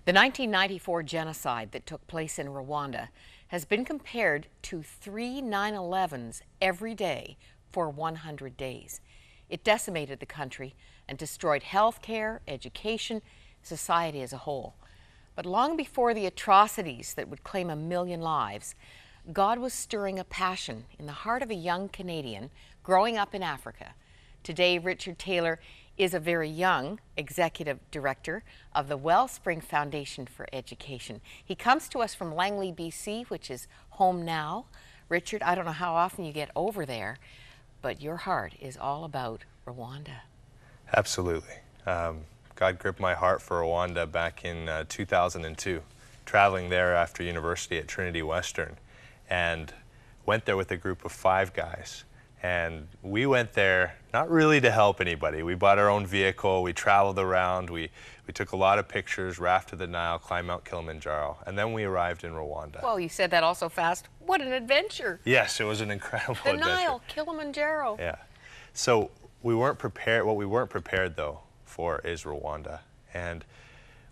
The 1994 genocide that took place in Rwanda has been compared to 3 9/11s every day for 100 days. It decimated the country and destroyed health care, education, society as a whole. But long before the atrocities that would claim 1 million lives, God was stirring a passion in the heart of a young Canadian growing up in Africa. Today, Richard Taylor is a very young executive director of the Wellspring Foundation for Education. He comes to us from Langley, BC, which is home now. Richard, I don't know how often you get over there, but your heart is all about Rwanda. Absolutely. God gripped my heart for Rwanda back in 2002, traveling there after university at Trinity Western, and went there with a group of 5 guys. And we went there not really to help anybody. We bought our own vehicle, we traveled around, we took a lot of pictures, rafted the Nile, climbed Mount Kilimanjaro, and then we arrived in Rwanda. Well, you said that also fast. What an adventure. Yes, it was an incredible adventure. The Nile, Kilimanjaro. Yeah. So we weren't prepared. What we weren't prepared, though, for is Rwanda. And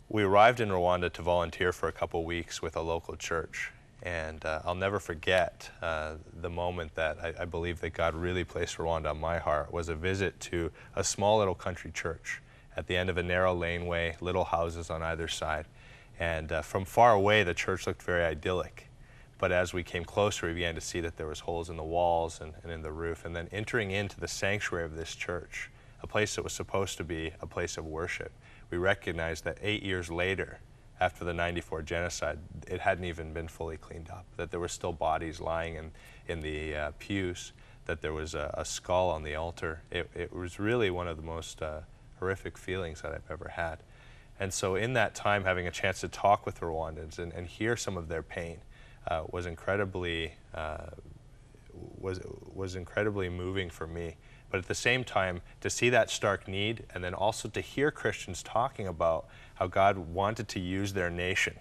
we arrived in Rwanda to volunteer for a couple weeks with a local church. And I'll never forget the moment that I believe that God really placed Rwanda on my heart was a visit to a small little country church at the end of a narrow laneway, little houses on either side. And from far away, the church looked very idyllic. But as we came closer, we began to see that there was holes in the walls and in the roof. And then entering into the sanctuary of this church, a place that was supposed to be a place of worship, we recognized that 8 years later, after the '94 genocide, it hadn't even been fully cleaned up, that there were still bodies lying in the pews, that there was a skull on the altar. It was really one of the most horrific feelings that I've ever had. And so in that time, having a chance to talk with Rwandans and hear some of their pain was incredibly moving for me. But at the same time, to see that stark need, and then also to hear Christians talking about how God wanted to use their nation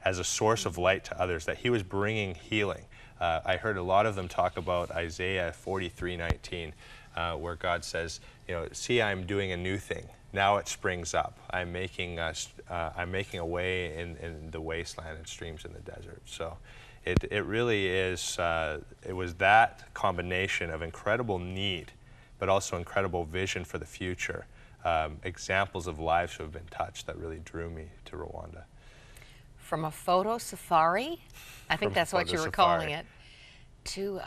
as a source of light to others, that he was bringing healing. I heard a lot of them talk about Isaiah 43:19, where God says, see, I'm doing a new thing. Now it springs up. I'm making a way in the wasteland and streams in the desert. So it really is, it was that combination of incredible need, but also incredible vision for the future, examples of lives who have been touched that really drew me to Rwanda. From a photo safari, I think that's what you were calling it, to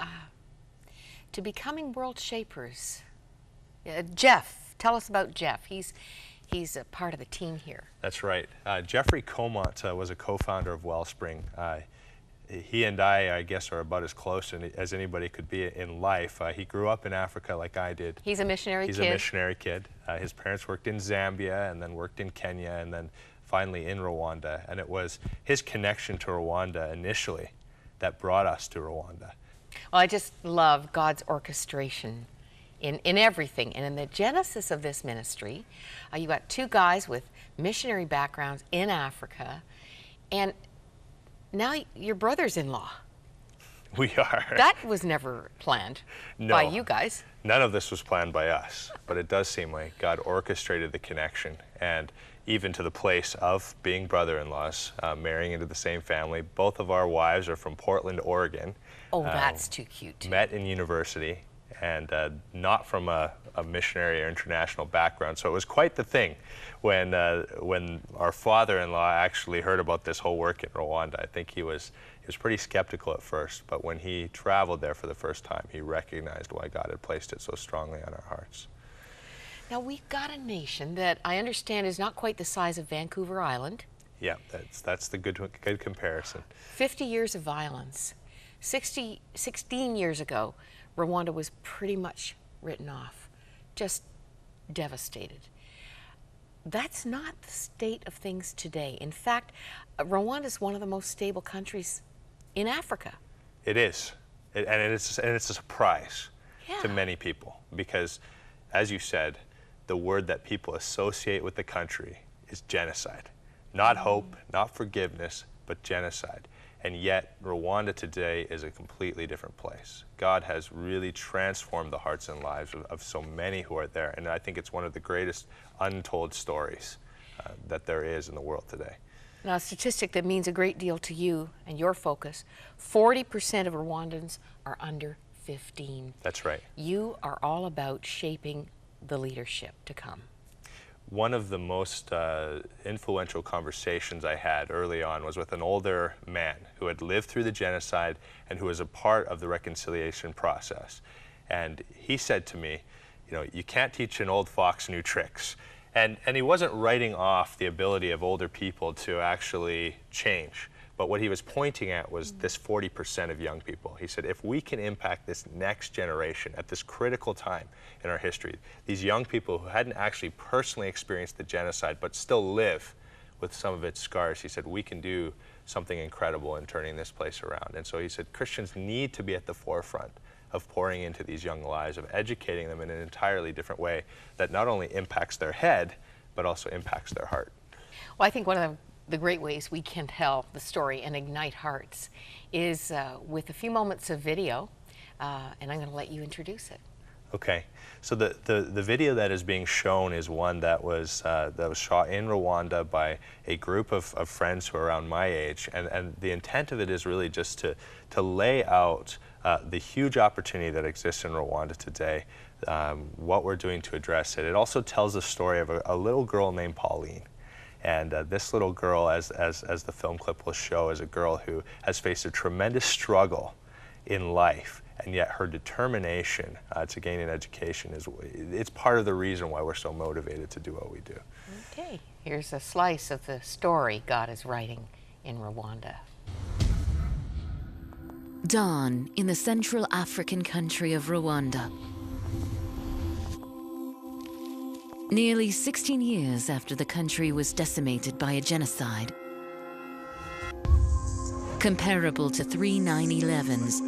becoming world shapers. Jeff, tell us about Jeff. He's a part of the team here. That's right. Jeffrey Comont was a co-founder of Wellspring. He and I guess, are about as close as anybody could be in life. He grew up in Africa like I did. He's a missionary kid. He's a missionary kid. His parents worked in Zambia and then worked in Kenya and then finally in Rwanda. And it was his connection to Rwanda initially that brought us to Rwanda. Well, I just love God's orchestration in everything. And in the genesis of this ministry, you got 2 guys with missionary backgrounds in Africa, and now you're brothers-in-law. We are. That was never planned by you guys. None of this was planned by us, but it does seem like God orchestrated the connection, and even to the place of being brother-in-laws, marrying into the same family. Both of our wives are from Portland, Oregon. Oh, that's too cute. Met in university, and not from a missionary or international background. So it was quite the thing when our father-in-law actually heard about this whole work in Rwanda. I think he was pretty skeptical at first, but when he traveled there for the first time, he recognized why God had placed it so strongly on our hearts. Now, we've got a nation that I understand is not quite the size of Vancouver Island. Yeah, that's the good comparison. 50 years of violence. 16 years ago, Rwanda was pretty much written off, just devastated. That's not the state of things today. In fact, Rwanda is one of the most stable countries in Africa. It is, and it's a surprise Yeah. to many people because, as you said, the word that people associate with the country is genocide. Not hope, not forgiveness, but genocide. And yet, Rwanda today is a completely different place. God has really transformed the hearts and lives of so many who are there. And I think it's one of the greatest untold stories that there is in the world today. Now, a statistic that means a great deal to you and your focus, 40% of Rwandans are under 15. That's right. You are all about shaping the leadership to come. One of the most influential conversations I had early on was with an older man who had lived through the genocide and who was a part of the reconciliation process. And he said to me, you know, you can't teach an old fox new tricks. And he wasn't writing off the ability of older people to actually change. But what he was pointing at was this 40% of young people. He said, if we can impact this next generation at this critical time in our history, these young people who hadn't actually personally experienced the genocide but still live with some of its scars, he said, we can do something incredible in turning this place around. And so he said, Christians need to be at the forefront of pouring into these young lives, of educating them in an entirely different way that not only impacts their head, but also impacts their heart. Well, I think one of the great ways we can tell the story and ignite hearts is with a few moments of video, and I'm going to let you introduce it. Okay, so the video that is being shown is one that was shot in Rwanda by a group of friends who are around my age, and the intent of it is really just to lay out the huge opportunity that exists in Rwanda today, what we're doing to address it. It also tells the story of a little girl named Pauline. And this little girl, as the film clip will show, is a girl who has faced a tremendous struggle in life, and yet her determination to gain an education it's part of the reason why we're so motivated to do what we do. Okay, here's a slice of the story God is writing in Rwanda. Dawn in the Central African country of Rwanda. Nearly 16 years after the country was decimated by a genocide, comparable to 3 9/11s,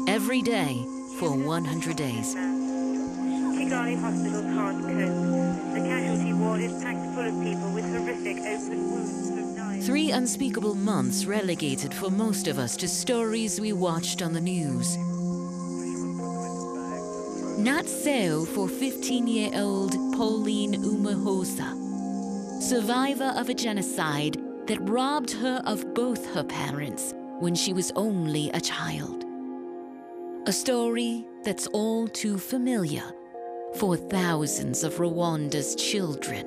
every day for 100 days. Kigali hospital can't cope. The casualty ward is packed full of people with horrific open wounds from knives. 3 unspeakable months relegated for most of us to stories we watched on the news. Not so for 15-year-old Pauline Umuhoza, survivor of a genocide that robbed her of both her parents when she was only a child. A story that's all too familiar for thousands of Rwanda's children.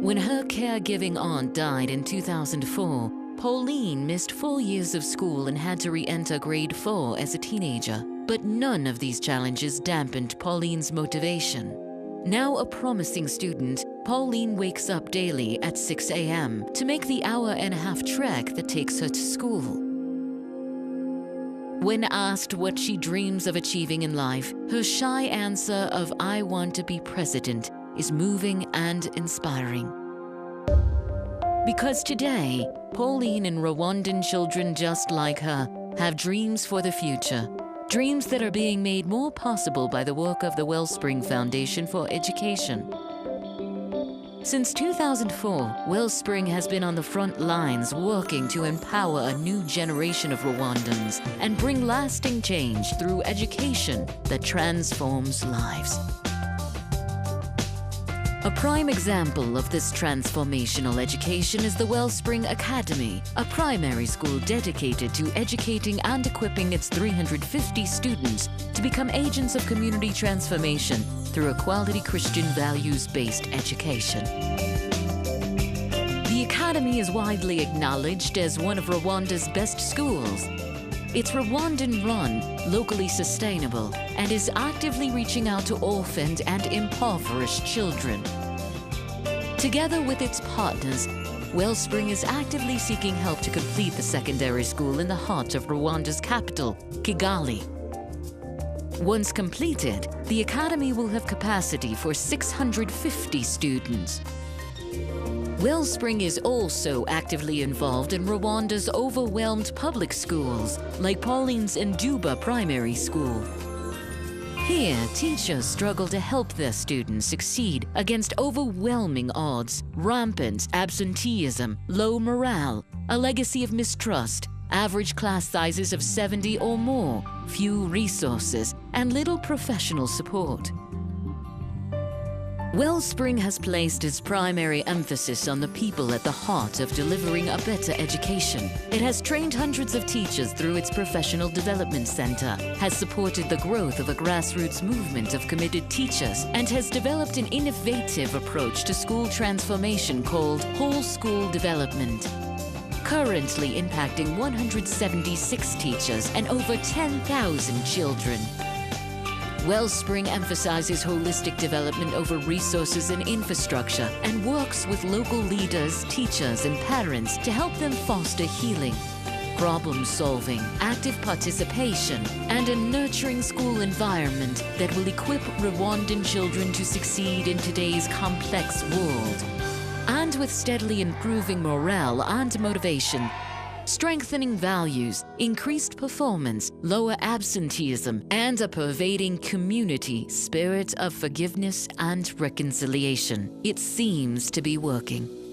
When her caregiving aunt died in 2004, Pauline missed 4 years of school and had to re-enter grade 4 as a teenager. But none of these challenges dampened Pauline's motivation. Now a promising student, Pauline wakes up daily at 6 a.m. to make the hour-and-a-half trek that takes her to school. When asked what she dreams of achieving in life, her shy answer of "I want to be president" is moving and inspiring. Because today, Pauline and Rwandan children just like her have dreams for the future. Dreams that are being made more possible by the work of the Wellspring Foundation for Education. Since 2004, Wellspring has been on the front lines working to empower a new generation of Rwandans and bring lasting change through education that transforms lives. A prime example of this transformational education is the Wellspring Academy, a primary school dedicated to educating and equipping its 350 students to become agents of community transformation through a quality Christian values-based education. The Academy is widely acknowledged as one of Rwanda's best schools. It's Rwandan-run, locally sustainable, and is actively reaching out to orphaned and impoverished children. Together with its partners, Wellspring is actively seeking help to complete the secondary school in the heart of Rwanda's capital, Kigali. Once completed, the Academy will have capacity for 650 students. Wellspring is also actively involved in Rwanda's overwhelmed public schools, like Pauline's Nduba Primary School. Here, teachers struggle to help their students succeed against overwhelming odds, rampant absenteeism, low morale, a legacy of mistrust, average class sizes of 70 or more, few resources, and little professional support. Wellspring has placed its primary emphasis on the people at the heart of delivering a better education. It has trained hundreds of teachers through its Professional Development Center, has supported the growth of a grassroots movement of committed teachers, and has developed an innovative approach to school transformation called Whole School Development. Currently impacting 176 teachers and over 10,000 children. Wellspring emphasizes holistic development over resources and infrastructure and works with local leaders, teachers, and parents to help them foster healing, problem solving, active participation, and a nurturing school environment that will equip Rwandan children to succeed in today's complex world. And with steadily improving morale and motivation, strengthening values, increased performance, lower absenteeism, and a pervading community spirit of forgiveness and reconciliation. It seems to be working.